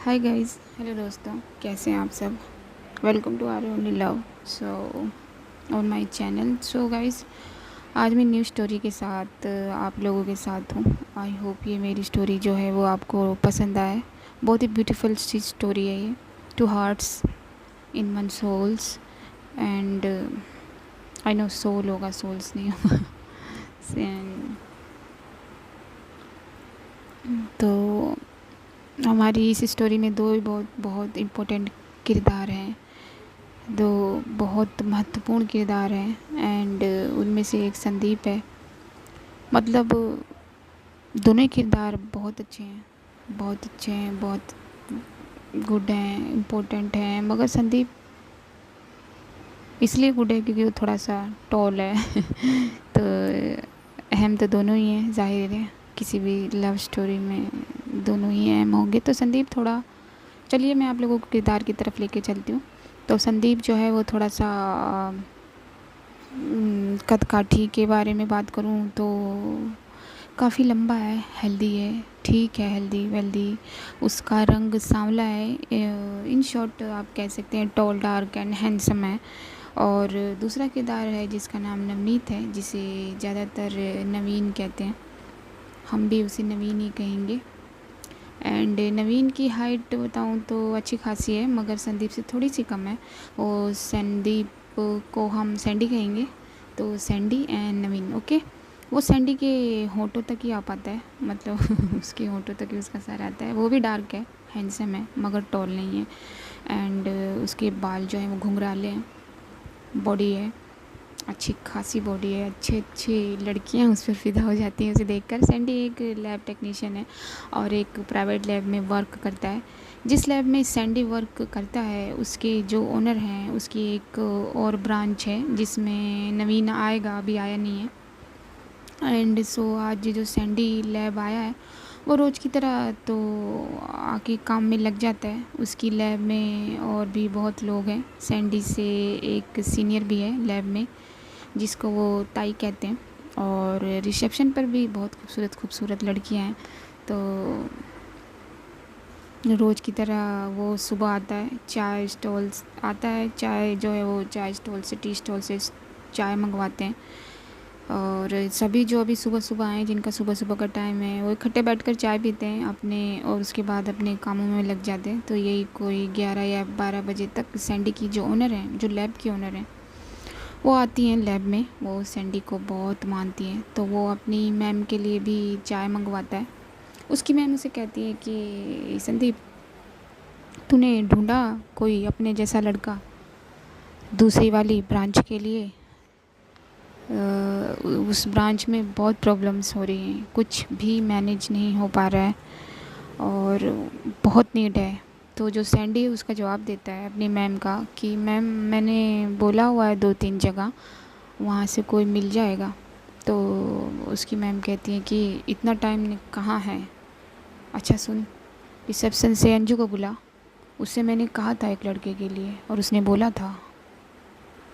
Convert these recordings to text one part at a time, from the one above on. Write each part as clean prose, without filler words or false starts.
Hi guys, hello दोस्तों, कैसे हैं आप सब। Welcome to our only love so on my channel. So guys, आज मैं न्यू स्टोरी के साथ आप लोगों के साथ हूँ। आई होप ये मेरी स्टोरी जो है वो आपको पसंद आए। बहुत ही ब्यूटीफुल सी स्टोरी है ये। Two hearts in one souls and I know soul होगा, सोल्स नहीं होगा। And, तो हमारी इस स्टोरी में दो बहुत बहुत इम्पोर्टेंट किरदार हैं, दो बहुत महत्वपूर्ण किरदार हैं एंड उनमें से एक संदीप है। मतलब दोनों ही किरदार बहुत अच्छे हैं, बहुत अच्छे हैं, बहुत गुड हैं, इम्पोर्टेंट हैं। मगर संदीप इसलिए गुड है क्योंकि वो थोड़ा सा टॉल है। तो अहम तो दोनों ही हैं, जाहिर है किसी भी लव स्टोरी में दोनों ही अहम होंगे। तो संदीप थोड़ा, चलिए मैं आप लोगों को किरदार की तरफ लेके चलती हूँ। तो संदीप जो है वो थोड़ा सा कदकाठी के बारे में बात करूँ तो काफ़ी लंबा है, हेल्दी है, ठीक है, हेल्दी वेल्दी। उसका रंग सांवला है। इन शॉर्ट आप कह सकते हैं टॉल, डार्क एंड हैंडसम है। और दूसरा किरदार है जिसका नाम नवनीत है, जिसे ज़्यादातर नवीन कहते हैं, हम भी उसे नवीन ही कहेंगे। एंड नवीन की हाइट बताऊँ तो अच्छी खासी है, मगर संदीप से थोड़ी सी कम है। और संदीप को हम सैंडी कहेंगे। तो सैंडी एंड नवीन, ओके। वो सैंडी के होंठों तक ही आ पाता है, मतलब उसके होंठों तक ही उसका सर आता है। वो भी डार्क है, हैंडसम है, मगर टॉल नहीं है। एंड उसके बाल जो हैं वो घुंघराले हैं। बॉडी है, अच्छी खासी बॉडी है, अच्छे अच्छे लड़कियां उस पर फ़िदा हो जाती हैं उसे देखकर। सैंडी एक लैब टेक्नीशियन है और एक प्राइवेट लैब में वर्क करता है। जिस लैब में सैंडी वर्क करता है उसके जो ओनर हैं उसकी एक और ब्रांच है जिसमें नवीन आएगा, अभी आया नहीं है। एंड सो आज जो सैंडी लैब आया है वो रोज़ की तरह तो आके काम में लग जाता है उसकी लैब में। और भी बहुत लोग हैं, सैंडी से एक सीनियर भी है लैब में जिसको वो ताई कहते हैं। और रिसेप्शन पर भी बहुत खूबसूरत खूबसूरत लड़कियां हैं। तो रोज़ की तरह वो सुबह आता है, चाय स्टॉल्स आता है, चाय जो है वो चाय स्टॉल से, टी स्टॉल से चाय मंगवाते हैं। और सभी जो अभी सुबह सुबह आए, जिनका सुबह सुबह का टाइम है, वो इकट्ठे बैठकर चाय पीते हैं अपने, और उसके बाद अपने कामों में लग जाते हैं। तो यही कोई 11 या 12 बजे तक सैंडी की जो ओनर हैं, जो लैब की ओनर हैं, वो आती हैं लैब में। वो सैंडी को बहुत मानती हैं, तो वो अपनी मैम के लिए भी चाय मंगवाता है। उसकी मैम उसे कहती है कि संदीप, तूने ढूंढा कोई अपने जैसा लड़का दूसरी वाली ब्रांच के लिए? उस ब्रांच में बहुत प्रॉब्लम्स हो रही हैं, कुछ भी मैनेज नहीं हो पा रहा है और बहुत नीड है। तो जो सैंडी है उसका जवाब देता है अपनी मैम का कि मैम, मैंने बोला हुआ है 2-3 जगह, वहाँ से कोई मिल जाएगा। तो उसकी मैम कहती है कि इतना टाइम कहाँ है। अच्छा सुन, रिसेप्शन से अंजू को बुला, उससे मैंने कहा था एक लड़के के लिए और उसने बोला था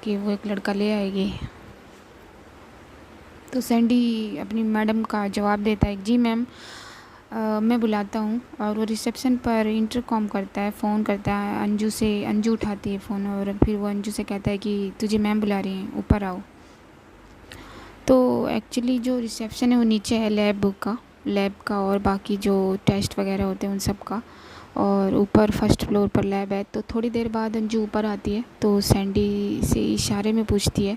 कि वो एक लड़का ले आएगी। तो सैंडी अपनी मैडम का जवाब देता है, जी मैम, मैं बुलाता हूँ। और वो रिसेप्शन पर इंटरकॉम करता है, फ़ोन करता है अंजू से। अंजू उठाती है फ़ोन और फिर वो अंजू से कहता है कि तुझे मैम बुला रही हैं, ऊपर आओ। तो एक्चुअली जो रिसेप्शन है वो नीचे है, लैब का और बाकी जो टेस्ट वगैरह होते हैं उन सब का। और ऊपर फर्स्ट फ्लोर पर लैब है। तो थोड़ी देर बाद अंजू ऊपर आती है तो सैंडी से इशारे में पूछती है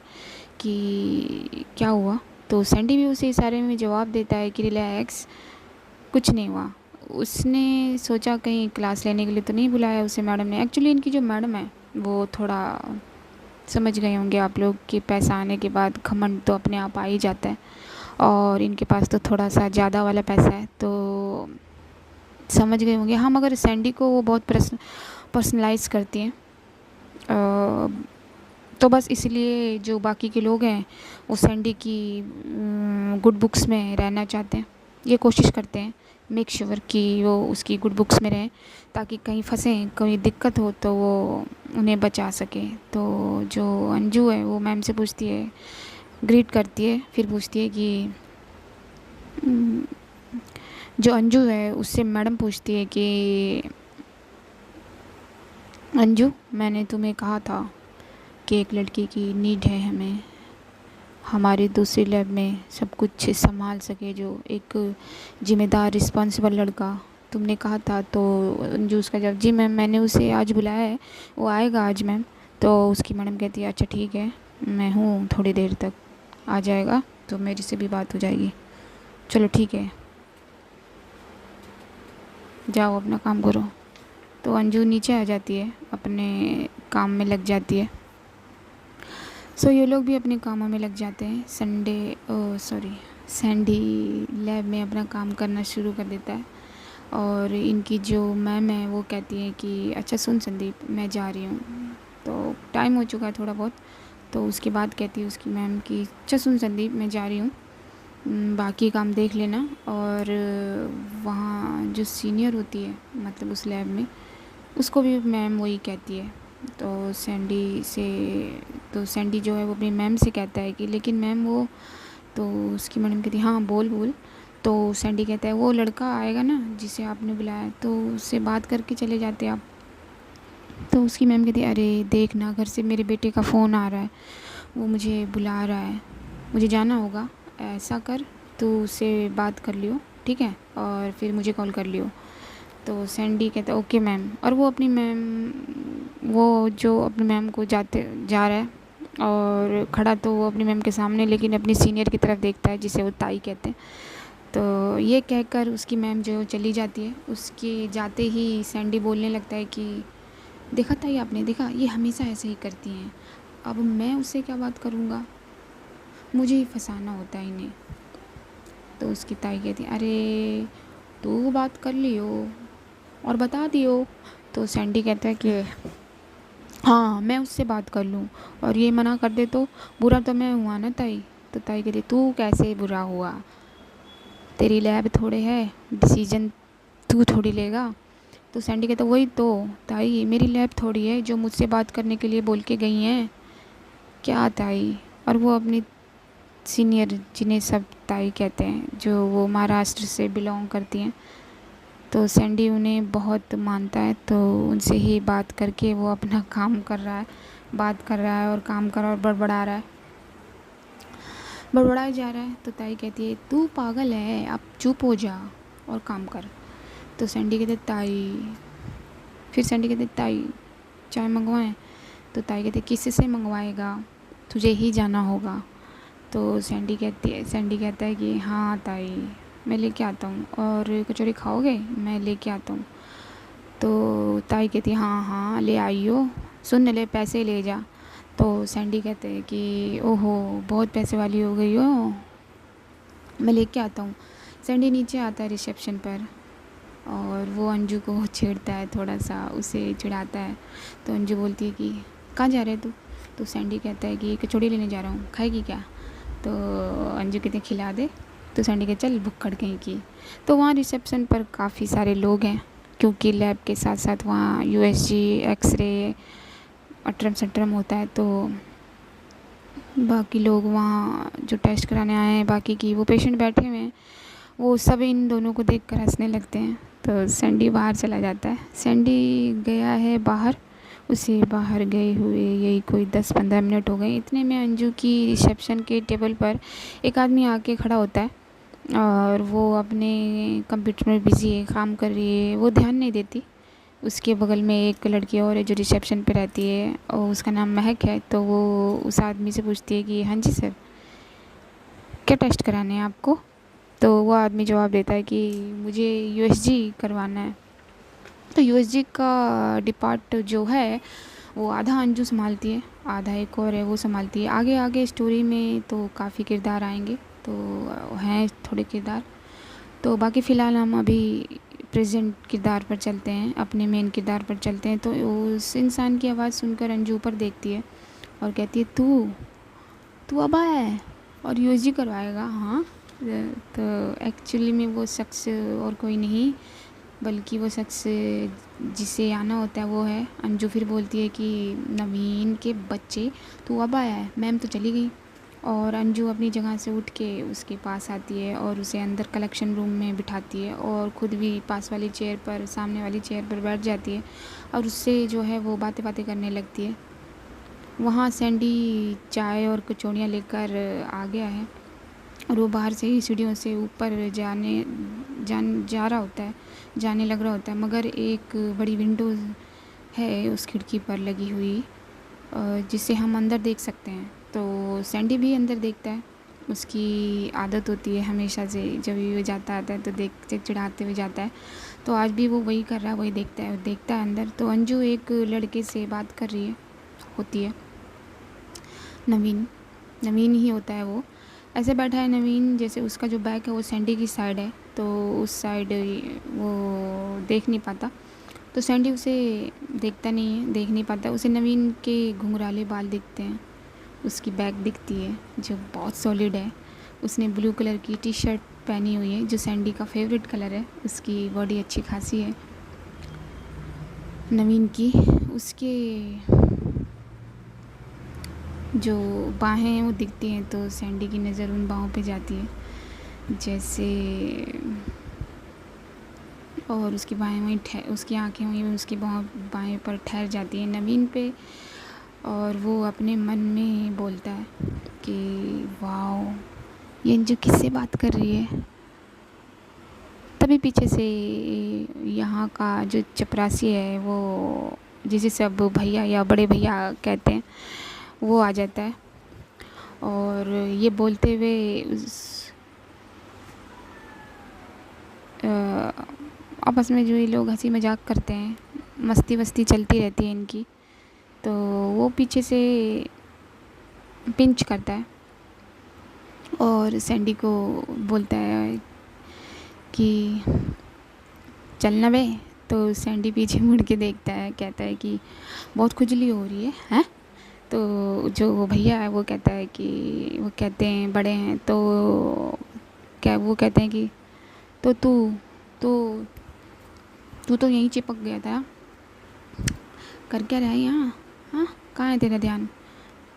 कि क्या हुआ। तो सैंडी भी उसे इशारे में जवाब देता है कि रिलैक्स, कुछ नहीं हुआ। उसने सोचा कहीं क्लास लेने के लिए तो नहीं बुलाया उसे मैडम ने। एक्चुअली इनकी जो मैडम है वो थोड़ा, समझ गए होंगे आप लोग कि पैसा आने के बाद घमंड तो अपने आप आ ही जाता है, और इनके पास तो थोड़ा सा ज़्यादा वाला पैसा है, तो समझ गए होंगे। हाँ, मगर सैंडी को वो बहुत पर्सनलाइज करती हैं। तो बस इसलिए जो बाकी के लोग हैं वो सैंडी की गुड बुक्स में रहना चाहते हैं, ये कोशिश करते हैं मेक श्योर कि वो उसकी गुड बुक्स में रहें, ताकि कहीं फंसें, कोई दिक्कत हो तो वो उन्हें बचा सके। तो जो अंजू है वो मैम से पूछती है, ग्रीट करती है, फिर पूछती है कि जो अंजू है उससे मैडम पूछती है कि अंजू, मैंने तुम्हें कहा था कि एक लड़की की नीड है हमें, हमारी दूसरी लैब में सब कुछ संभाल सके, जो एक जिम्मेदार रिस्पॉन्सिबल लड़का। तुमने कहा था। तो अंजू उसका जवाब, जी मैम, मैंने उसे आज बुलाया है, वो आएगा आज मैम। तो उसकी मैडम कहती है अच्छा ठीक है, मैं हूँ थोड़ी देर तक, आ जाएगा तो मेरी से भी बात हो जाएगी। चलो ठीक है, जाओ अपना काम करो। तो अंजू नीचे आ जाती है, अपने काम में लग जाती है। सो ये लोग भी अपने कामों में लग जाते हैं। सैंडी लैब में अपना काम करना शुरू कर देता है। और इनकी जो मैम है वो कहती है कि अच्छा सुन संदीप, मैं जा रही हूँ, तो टाइम हो चुका है थोड़ा बहुत। तो उसके बाद कहती है उसकी मैम कि अच्छा सुन संदीप, मैं जा रही हूँ, बाकी काम देख लेना। और वहाँ जो सीनियर होती है, मतलब उस लैब में, उसको भी मैम वही कहती है। तो सैंडी जो है वो अपनी मैम से कहता है कि लेकिन मैम वो, तो उसकी मैडम कहती है हाँ बोल बोल। तो सैंडी कहता है वो लड़का आएगा ना जिसे आपने बुलाया, तो उससे बात करके चले जाते आप। तो उसकी मैम कहती है अरे देख ना, घर से मेरे बेटे का फ़ोन आ रहा है, वो मुझे बुला रहा है, मुझे जाना होगा, ऐसा कर तू उससे बात कर लियो, ठीक है, और फिर मुझे कॉल कर लियो। तो सैंडी कहता है ओके मैम। और वो अपनी मैम, वो जो अपनी मैम को जा रहा है और खड़ा, तो वो अपनी मैम के सामने, लेकिन अपनी सीनियर की तरफ देखता है जिसे वो ताई कहते हैं। तो ये कहकर उसकी मैम जो चली जाती है, उसके जाते ही सैंडी बोलने लगता है कि देखा ताई, आपने देखा, ये हमेशा ऐसे ही करती हैं, अब मैं उससे क्या बात करूँगा, मुझे ही फंसाना होता है इन्हें। तो उसकी ताई कहती है अरे तू बात कर लियो और बता दियो। तो सैंडी कहता है कि हाँ मैं उससे बात कर लूँ, और ये मना कर दे तो बुरा तो मैं हुआ ना ताई। तो ताई कहती तू कैसे बुरा हुआ, तेरी लैब थोड़े है, डिसीजन तू थोड़ी लेगा। तो सैंडी कहता वही तो ताई, मेरी लैब थोड़ी है जो मुझसे बात करने के लिए बोल के गई हैं, क्या ताई। और वो अपनी सीनियर, जिन्हें सब ताई कहते हैं, जो वो महाराष्ट्र से बिलोंग करती हैं, तो सैंडी उन्हें बहुत मानता है। तो उनसे ही बात करके वो अपना काम कर रहा है, बात कर रहा है और काम कर रहा है और बड़बड़ा रहा है, बड़बड़ाया जा रहा है। तो ताई कहती है तू पागल है, अब चुप हो जा और काम कर। तो सैंडी कहते ताई, फिर सैंडी कहते ताई चाय मंगवाएं। तो ताई कहते किससे मंगवाएगा, तुझे ही जाना होगा। तो सैंडी कहता है कि हाँ ताई, मैं लेके आता हूँ, और कचौरी खाओगे, मैं लेके आता हूँ। तो ताई कहती है हाँ हाँ ले आइयो, सुन ले पैसे ले जा। तो सैंडी कहते हैं कि ओहो बहुत पैसे वाली हो गई हो, मैं लेके आता हूँ। सैंडी नीचे आता है रिसेप्शन पर, और वो अंजू को छेड़ता है, थोड़ा सा उसे चिढ़ाता है। तो अंजू बोलती है कि कहाँ जा रहे तू। तो सैंडी कहता है कि कचौड़ी लेने जा रहा हूँ, खाएगी क्या। तो अंजू कहते हैं खिला दे। तो सैंडी कहते चल भुक्कड़ कहीं की। तो वहाँ रिसेप्शन पर काफ़ी सारे लोग हैं, क्योंकि लैब के साथ साथ वहाँ यूएसजी, एक्सरे, अटरम सटरम होता है। तो बाकी लोग वहाँ जो टेस्ट कराने आए हैं, बाकी की वो पेशेंट बैठे हुए हैं, वो सब इन दोनों को देख कर हंसने लगते हैं। तो सैंडी बाहर चला जाता है। सैंडी गया है बाहर, उसे बाहर गए हुए यही कोई 10-15 मिनट हो गए। इतने में अंजू की रिसेप्शन के टेबल पर एक आदमी आके खड़ा होता है, और वो अपने कंप्यूटर में बिज़ी है, काम कर रही है, वो ध्यान नहीं देती। उसके बगल में एक लड़की और है जो रिसेप्शन पे रहती है, और उसका नाम महक है। तो वो उस आदमी से पूछती है कि हाँ जी सर, क्या टेस्ट कराने हैं आपको। तो वो आदमी जवाब देता है कि मुझे यूएसजी करवाना है। तो यूएसजी का डिपार्ट जो है वो आधा अंजू संभालती है, आधा एक और है वो संभालती है। आगे आगे स्टोरी में तो काफ़ी किरदार आएंगे, तो हैं थोड़े किरदार। तो बाकी फ़िलहाल हम अभी प्रेजेंट किरदार पर चलते हैं, अपने मेन किरदार पर चलते हैं। तो उस इंसान की आवाज़ सुनकर अंजू ऊपर देखती है और कहती है तू तू अब आया है और यूएसजी करवाएगा। हाँ, तो एक्चुअली में वो शख्स और कोई नहीं, बल्कि वो शख्स जिसे आना होता है वो है। अंजू फिर बोलती है कि नवीन के बच्चे, तू अब आया है, मैम तो चली गई। और अंजू अपनी जगह से उठ के उसके पास आती है और उसे अंदर कलेक्शन रूम में बिठाती है और ख़ुद भी पास वाली चेयर पर, सामने वाली चेयर पर बैठ जाती है और उससे जो है वो बातें बातें करने लगती है। वहाँ सैंडी चाय और कचौड़ियाँ लेकर आ गया है और वो बाहर से ही सीढ़ियों से ऊपर जा रहा होता है, जाने लग रहा होता है, मगर एक बड़ी विंडो है उस खिड़की पर लगी हुई, जिससे हम अंदर देख सकते हैं। तो सैंडी भी अंदर देखता है, उसकी आदत होती है हमेशा से, जब भी वो जाता आता है तो देख चिड़चिड़ाते हुए जाता है। तो आज भी वो वही कर रहा है, वही देखता है अंदर। तो अंजू एक लड़के से बात कर रही होती है, नवीन ही होता है वो। ऐसे बैठा है नवीन, जैसे उसका जो बैक है वो सैंडी की साइड है, तो उस साइड वो देख नहीं पाता। तो सैंडी उसे देख नहीं पाता। उसे नवीन के घुंघराले बाल दिखते हैं, उसकी बैक दिखती है जो बहुत सॉलिड है। उसने ब्लू कलर की टी शर्ट पहनी हुई है जो सैंडी का फेवरेट कलर है। उसकी बॉडी अच्छी खासी है नवीन की। उसके जो बाहें हैं वो दिखती हैं, तो सैंडी की नज़र उन बाहों पे जाती है जैसे, और उसकी बाहें वहीं उसकी आंखें वहीं उसकी बाहें पर ठहर जाती हैं नवीन पे। और वो अपने मन में बोलता है कि वाह, ये अंजू किससे बात कर रही है। तभी पीछे से यहाँ का जो चपरासी है, वो जिसे सब भैया या बड़े भैया कहते हैं, वो आ जाता है और ये बोलते हुए आपस में जो ये लोग हंसी मजाक करते हैं, मस्ती वस्ती चलती रहती है इनकी। तो वो पीछे से पिंच करता है और सैंडी को बोलता है कि चलना बे। तो सैंडी पीछे मुड़ के देखता है, कहता है कि बहुत खुजली हो रही है, हैं? तो जो वो भैया है वो कहता है कि, वो कहते हैं बड़े हैं, तो क्या वो कहते हैं कि तो तो तू तो यहीं चिपक गया था, कर क्या रहा है यहाँ? हाँ, कहाँ है तेरा ध्यान?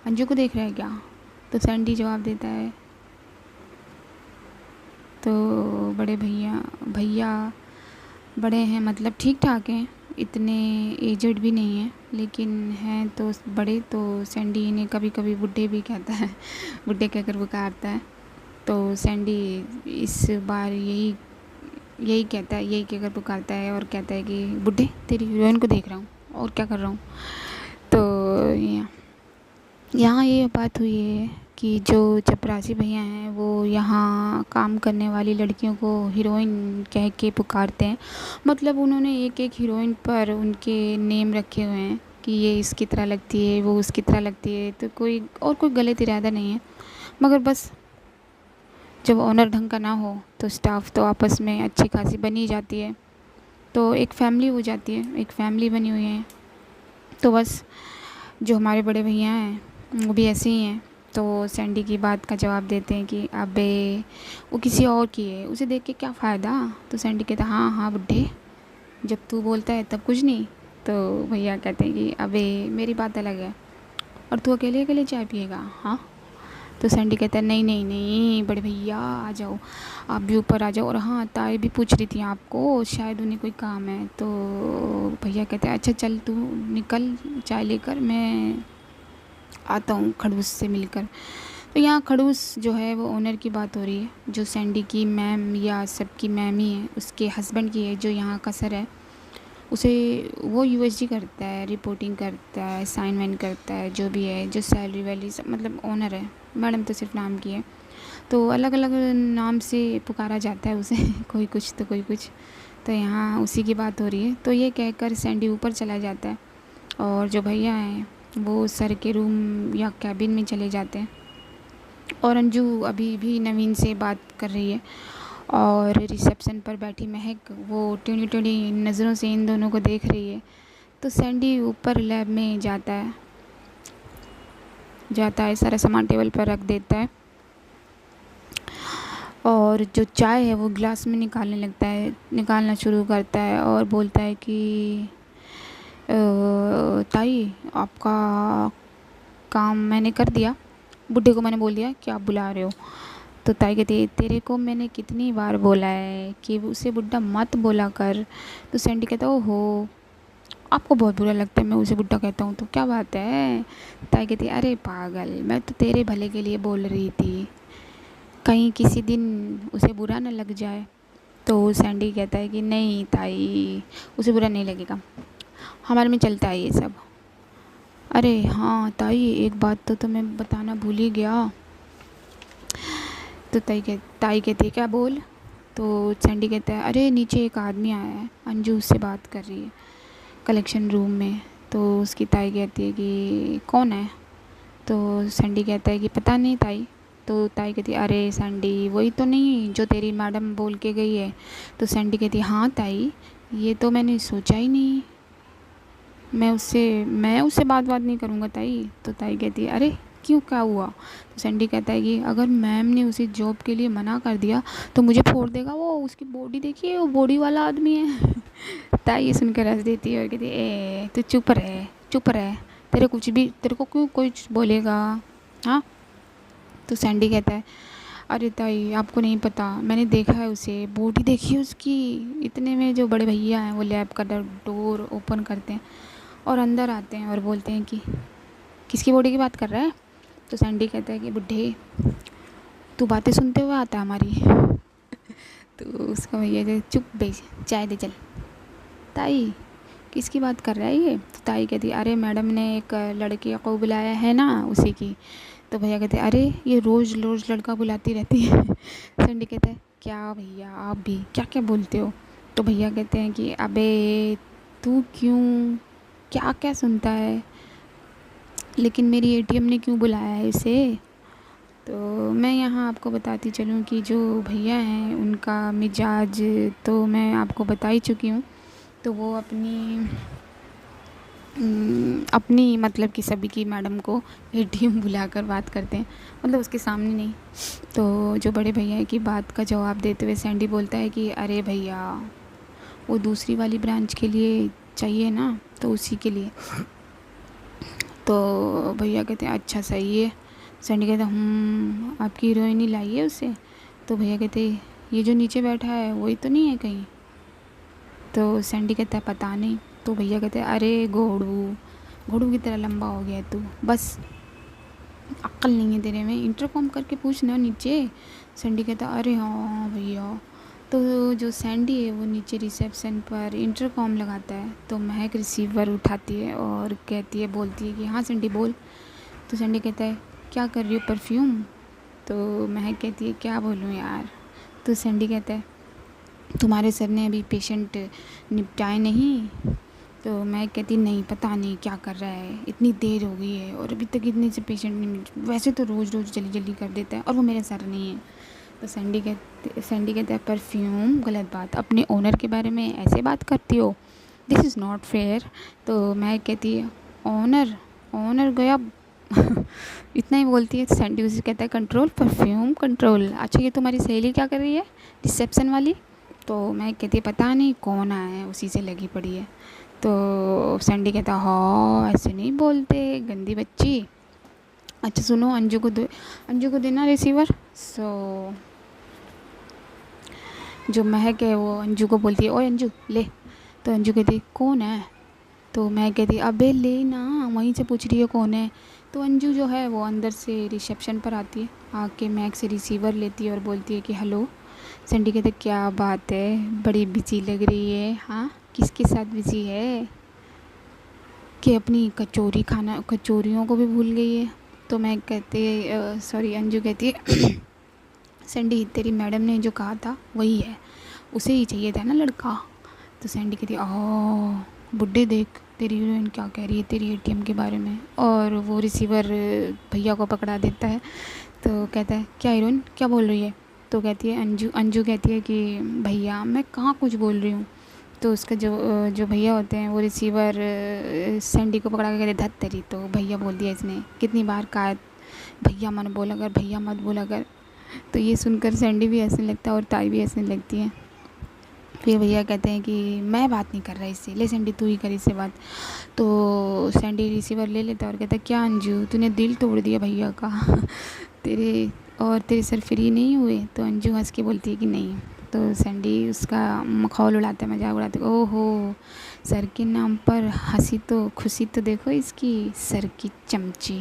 अंजू को देख रहा है क्या? तो सैंडी जवाब देता है, तो बड़े भैया बड़े हैं, मतलब ठीक ठाक हैं, इतने एजड भी नहीं हैं, लेकिन हैं तो बड़े। तो सैंडी इन्हें कभी कभी बुड्ढे भी कहता है, बुड्ढे कहकर पुकारता है। तो सैंडी इस बार यही कहकर पुकारता है और कहता है कि बुड्ढे, तेरी हीरोइन को देख रहा हूँ और क्या कर रहा हूँ। तो यहाँ ये बात हुई है कि जो चपरासी भैया हैं वो यहाँ काम करने वाली लड़कियों को हीरोइन कह के पुकारते हैं। मतलब उन्होंने एक एक हीरोइन पर उनके नेम रखे हुए हैं कि ये इसकी तरह लगती है, वो उसकी तरह लगती है। तो कोई गलत इरादा नहीं है, मगर बस जब ऑनर ढंग का ना हो तो स्टाफ तो आपस में अच्छी खासी बनी जाती है, तो एक फैमिली हो जाती है, एक फैमिली बनी हुई है। तो बस जो हमारे बड़े भैया हैं वो भी ऐसे ही हैं। तो सैंडी की बात का जवाब देते हैं कि अबे वो किसी और की है, उसे देख के क्या फ़ायदा। तो सैंडी कहता है हाँ बुड्ढे, जब तू बोलता है तब कुछ नहीं। तो भैया कहते हैं कि अबे मेरी बात अलग है, और तू अकेले अकेले चाय पिएगा? हाँ। तो सैंडी कहता है नहीं बड़े भैया आ जाओ, आप भी ऊपर आ जाओ, और हाँ ताई भी पूछ रही थी आपको, शायद उन्हें कोई काम है। तो भैया कहते हैं अच्छा चल तू निकल चाय लेकर, मैं आता हूँ खड़ूस से मिलकर। तो यहाँ खड़ूस जो है वो ओनर की बात हो रही है, जो सैंडी की मैम या सबकी मैम ही है, उसके हस्बैंड की है, जो यहाँ का सर है। उसे वो यूएसजी करता है, रिपोर्टिंग करता है, साइन वाइन करता है, जो भी है, जो सैलरी वैली सब, मतलब ओनर है। मैडम तो सिर्फ नाम की है, तो अलग अलग नाम से पुकारा जाता है उसे कोई कुछ तो कोई कुछ। तो यहाँ उसी की बात हो रही है। तो ये कहकर सैंडी ऊपर चला जाता है और जो भैया हैं वो सर के रूम या कैबिन में चले जाते हैं। और अंजू अभी भी नवीन से बात कर रही है और रिसेप्शन पर बैठी महक वो टेढ़ी टेढ़ी नज़रों से इन दोनों को देख रही है। तो सैंडी ऊपर लैब में जाता है, सारा सामान टेबल पर रख देता है और जो चाय है वो ग्लास में निकालना शुरू करता है और बोलता है कि ताई आपका काम मैंने कर दिया, बुड्ढे को मैंने बोल दिया कि आप बुला रहे हो। तो ताई कहती है तेरे को मैंने कितनी बार बोला है कि उसे बुड्ढा मत बोला कर। तो सैंडी कहता है ओहो, आपको बहुत बुरा लगता है मैं उसे बुड्ढा कहता हूँ तो क्या बात है। ताई कहती है अरे पागल, मैं तो तेरे भले के लिए बोल रही थी, कहीं किसी दिन उसे बुरा न लग जाए। तो सैंडी कहता है कि नहीं ताई, उसे बुरा नहीं लगेगा, हमारे में चलता है ये सब। अरे हाँ ताई, एक बात तो मैं बताना भूल ही गया। तो ताई कहती है क्या बोल। तो सैंडी कहता है अरे नीचे एक आदमी आया है, अंजू उससे बात कर रही है कलेक्शन रूम में। तो उसकी ताई कहती है कि कौन है। तो सैंडी कहता है कि पता नहीं ताई। तो ताई कहती है अरे सैंडी, वही तो नहीं जो तेरी मैडम बोल के गई है। तो सैंडी कहती है हाँ ताई, ये तो मैंने सोचा ही नहीं, मैं उससे बात नहीं करूँगा ताई। तो ताई कहती है अरे क्यों, क्या हुआ। तो सैंडी कहता है कि अगर मैम ने उसे जॉब के लिए मना कर दिया तो मुझे फोड़ देगा वो, उसकी बॉडी देखिए, वो बॉडी वाला आदमी है। ताई ये सुनकर हंस देती है और कहती है ए तू चुप रहे, चुप रहे, तेरे को क्यों कोई बोलेगा। हाँ। तो सैंडी कहता है अरे ताई आपको नहीं पता, मैंने देखा है उसे, बॉडी देखी उसकी। इतने में जो बड़े भैया हैं वो लैब का डोर ओपन करते हैं और अंदर आते हैं और बोलते हैं कि किसकी बॉडी की बात कर रहा है। तो सैंडी कहता है कि बुड्ढे तू बातें सुनते हुए आता है हमारी। तो उसका भैया जो चुप बेच चाय दे चल। ताई किसकी बात कर रहा है ये। तो ताई कहती है अरे मैडम ने एक लड़की को बुलाया है ना, उसी की। तो भैया कहते हैं अरे ये रोज़ रोज़ लड़का बुलाती रहती है। सैंडी कहता है क्या भैया आप भी क्या क्या बोलते हो। तो भैया कहते हैं कि अबे तू क्यों क्या क्या सुनता है, लेकिन मेरी एटीएम ने क्यों बुलाया है इसे। तो मैं यहाँ आपको बताती चलूँ कि जो भैया हैं उनका मिजाज तो मैं आपको बता ही चुकी हूँ। तो वो अपनी मतलब कि सभी की मैडम को एटीएम बुलाकर बात करते हैं, मतलब उसके सामने नहीं। तो जो बड़े भैया की बात का जवाब देते हुए सैंडी बोलता है कि अरे भैया वो दूसरी वाली ब्रांच के लिए चाहिए ना, तो उसी के लिए। तो भैया कहते हैं अच्छा सही है। सैंडी कहते हैं आपकी हीरोइन ही लाई है उसे। तो भैया कहते हैं ये जो नीचे बैठा है वही तो नहीं है कहीं। तो सैंडी कहता है पता नहीं। तो भैया कहते हैं अरे घोड़ू की तरह लंबा हो गया है तू, बस अक्ल नहीं है तेरे में, इंटरकॉम करके पूछना नीचे। सैंडी कहता है अरे हाँ भैया। तो जो सैंडी है वो नीचे रिसेप्शन पर इंटरकॉम लगाता है। तो महक रिसीवर उठाती है और कहती है, बोलती है कि हाँ सैंडी बोल। तो सैंडी कहता है क्या कर रही हो, परफ्यूम। तो महक कहती है क्या बोलूँ यार। तो सैंडी कहता है तुम्हारे सर ने अभी पेशेंट निपटाए नहीं। तो मैं कहती नहीं, पता नहीं क्या कर रहा है, इतनी देर हो गई है और अभी तक इतने से पेशेंट नहीं, वैसे तो रोज़ रोज़ जल्दी जल्दी कर देता है और वो मेरे सर नहीं है। तो सैंडी कहता है परफ्यूम गलत बात, अपने ओनर के बारे में ऐसे बात करती हो, दिस इज़ नॉट फेयर। तो मैं कहती है ओनर गया। इतना ही बोलती है। तो सैंडी उसे कहता है कंट्रोल, परफ्यूम कंट्रोल। अच्छा ये तुम्हारी सहेली क्या कर रही है रिसेप्शन वाली। तो मैं कहती है पता नहीं कौन आया है, उसी से लगी पड़ी है। तो सैंडी कहता हाँ ऐसे नहीं बोलते गंदी बच्ची। अच्छा सुनो, अंजू को देना रिसीवर। जो महक है वो अंजू को बोलती है ओए अंजू ले। तो अंजू कहती कौन है। तो मैं कहती अबे ले ना, वहीं से पूछ रही है कौन है। तो अंजू जो है वो अंदर से रिसेप्शन पर आती है, आके महक से रिसीवर लेती है और बोलती है कि हेलो। सैंडी कहते क्या बात है, बड़ी बिजी लग रही है। हाँ किसके साथ बिजी है कि अपनी कचौरियों को भी भूल गई है। तो मैं कहती अंजू कहती है सैंडी तेरी मैडम ने जो कहा था वही है, उसे ही चाहिए था ना लड़का। तो सैंडी कहती बुड्ढे देख तेरी हीरोइन क्या कह रही है तेरी एटीएम के बारे में। और वो रिसीवर भैया को पकड़ा देता है। तो कहता है क्या हीरोइन क्या बोल रही है। तो कहती है अंजू कहती है कि भैया मैं कहाँ कुछ बोल रही हूँ। तो उसका जो भैया होते हैं वो रिसीवर सैंडी को पकड़ा के कहते धत तेरी। तो भैया बोल दिया इसने कितनी बार कहा भैया मत बोला कर। तो ये सुनकर सैंडी भी हंसने लगता है और ताई भी हंसने लगती है। फिर भैया कहते हैं कि मैं बात नहीं कर रहा इससे, ले सैंडी तू ही कर इससे बात। तो सैंडी रिसीवर ले लेता है और कहता है क्या अंजू तूने दिल तोड़ दिया भैया का तेरे और तेरे सर फ्री नहीं हुए? तो अंजू हंस के बोलती है कि नहीं। तो सैंडी उसका मखौल उड़ाता है, मजाक उड़ाता है, ओहो सर के नाम पर हंसी तो खुशी तो देखो इसकी, सर की चमची।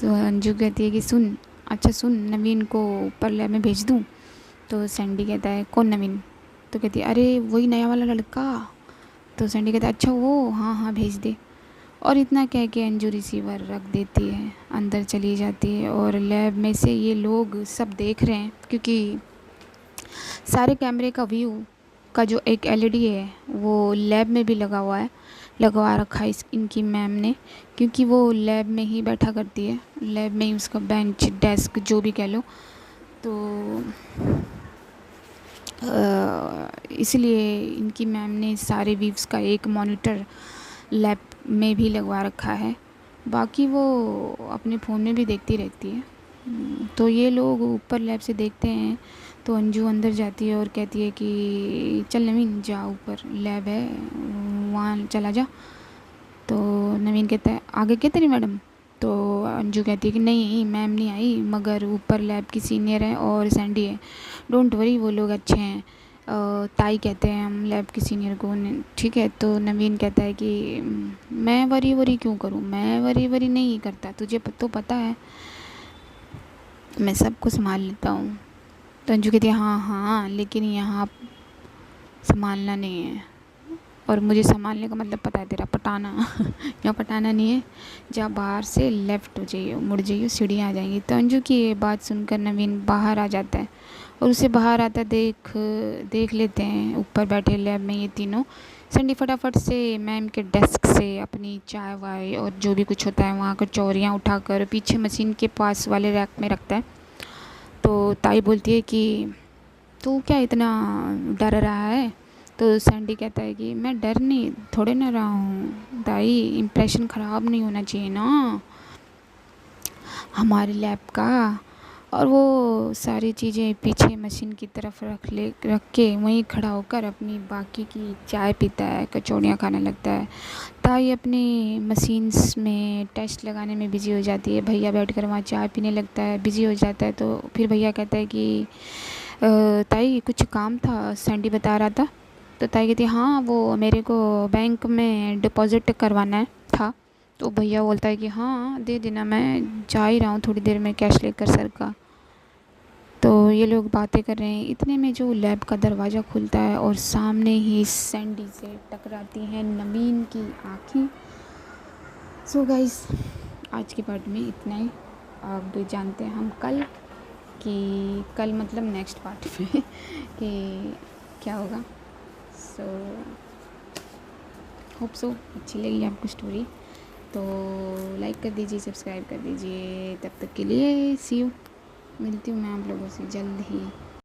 तो अंजू कहती है कि सुन, अच्छा सुन, नवीन को ऊपर लैब में भेज दूँ? तो सैंडी कहता है कौन नवीन? तो कहती है अरे वही नया वाला लड़का। तो सैंडी कहता है अच्छा वो, हाँ हाँ भेज दे। और इतना कह के अंजू रिसीवर रख देती है, अंदर चली जाती है। और लैब में से ये लोग सब देख रहे हैं, क्योंकि सारे कैमरे का व्यू का जो एक एलईडी है वो लैब में भी लगा हुआ है, लगवा रखा है इनकी मैम ने, क्योंकि वो लैब में ही बैठा करती है, लैब में ही उसका बेंच डेस्क जो भी कह लो। तो इसलिए इनकी मैम ने सारे व्यूज़ का एक मॉनिटर लैब में भी लगवा रखा है, बाकी वो अपने फ़ोन में भी देखती रहती है। तो ये लोग ऊपर लैब से देखते हैं। तो अंजू अंदर जाती है और कहती है कि चल नवीन जा, ऊपर लैब है वहाँ चला जा। तो नवीन कहता है आगे क्या तेरी मैडम? तो अंजू कहती है कि नहीं मैम नहीं आई, मगर ऊपर लैब की सीनियर है और सैंडी है, डोंट वरी वो लोग अच्छे हैं, ताई कहते हैं हम लैब की सीनियर को, ठीक है। तो नवीन कहता है कि मैं वरी वरी क्यों करूँ, मैं वरी वरी नहीं करता, तुझे तो पता है मैं सबको संभाल लेता हूँ। तो अंजू कहती है हाँ हाँ लेकिन यहाँ संभालना नहीं है, और मुझे संभालने का मतलब पता है तेरा, पटाना यहाँ पटाना नहीं है, जहाँ बाहर से लेफ़्ट हो जाइए, मुड़ जाइए, सीढ़ियाँ आ जाएंगी। तो अंजू की ये बात सुनकर नवीन बाहर आ जाता है, और उसे बाहर आता देख लेते हैं ऊपर बैठे लैब में ये तीनों। सैंडी फटाफट से मैम के डेस्क से अपनी चाय वाय और जो भी कुछ होता है वहाँ कर चौरियाँ उठाकर पीछे मशीन के पास वाले रैक में रखता है। तो ताई बोलती है कि तू क्या इतना डर रहा है? तो सैंडी कहता है कि मैं डर नहीं थोड़े ना रहा हूँ ताई, इम्प्रेशन ख़राब नहीं होना चाहिए ना हमारे लैब का। और वो सारी चीज़ें पीछे मशीन की तरफ रख के वहीं खड़ा होकर अपनी बाकी की चाय पीता है, कचौड़ियाँ खाने लगता है। ताई अपनी मशीन्स में टेस्ट लगाने में बिज़ी हो जाती है, भैया बैठकर वहाँ चाय पीने लगता है, बिज़ी हो जाता है। तो फिर भैया कहता है कि ताई कुछ काम था, सैंडी बता रहा था। तो ताई कहती है हाँ वो मेरे को बैंक में डिपॉज़िट करवाना है था। तो भैया बोलता है कि हाँ दे देना, मैं जा ही रहा हूँ थोड़ी देर में कैश लेकर सर का। तो ये लोग बातें कर रहे हैं, इतने में जो लैब का दरवाज़ा खुलता है और सामने ही सैंडी से टकराती हैं नवीन की आँखें। सो गाइस आज के पार्ट में इतना ही। अब जानते हैं हम कल मतलब नेक्स्ट पार्ट में कि क्या होगा। सो होप सो अच्छी लगी आपको स्टोरी, तो लाइक कर दीजिए, सब्सक्राइब कर दीजिए। तब तक के लिए सी यू, मिलती हूँ मैं आप लोगों से जल्द ही।